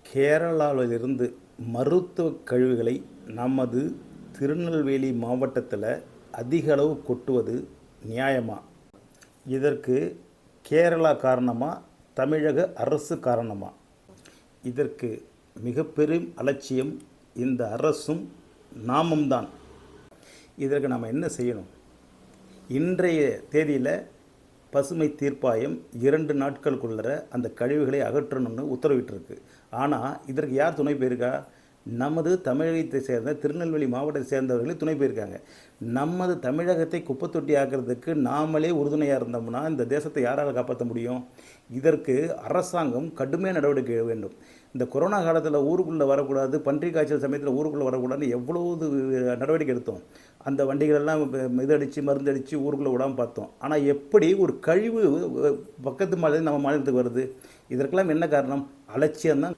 கேரளாவிலிருந்து மருத்துவ கழிவுகளை நமது திருநெல்வேலி மாவட்டத்தில் அதிக அளவு கொட்டுவது நியாயமா? இதற்கு கேரளா காரணமா, தமிழக அரசு காரணமா? இதற்கு மிக பெரும் அலட்சியம் இந்த அரசும் நாமும் தான். இதற்கு நாம் என்ன செய்யணும்? இன்றைய தேதியில் பசுமை தீர்ப்பாயம் 2 நாட்களுக்குள்ள அந்த கழிவுகளை அகற்றணும்னு உத்தரவிட்டிருக்கு. ஆனால் இதற்கு யார் துணை போயிருக்கா? நமது தமிழகத்தை சேர்ந்த திருநெல்வேலி மாவட்டத்தை சேர்ந்தவர்களே துணை போயிருக்காங்க. நமது தமிழகத்தை குப்பை தொட்டி ஆக்கிறதுக்கு நாமளே உறுதுணையாக இருந்தோம்னா இந்த தேசத்தை யாரால் காப்பாற்ற முடியும்? இதற்கு அரசாங்கம் கடுமையான நடவடிக்கை எடுக்க வேண்டும். இந்த கொரோனா காலத்தில் ஊருக்குள்ளே வரக்கூடாது, பன்றி காய்ச்சல் சமயத்தில் ஊருக்குள்ளே வரக்கூடாதுன்னு எவ்வளவு நடவடிக்கை எடுத்தோம். அந்த வண்டிகளெல்லாம் இதடித்து மருந்தடித்து ஊருக்குள்ளே விடாமல் பார்த்தோம். ஆனால் எப்படி ஒரு கழிவு பக்கத்து மாநிலம் நம்ம மாநிலத்துக்கு வருது? இதற்கெல்லாம் என்ன காரணம்? அலட்சியம்தான்.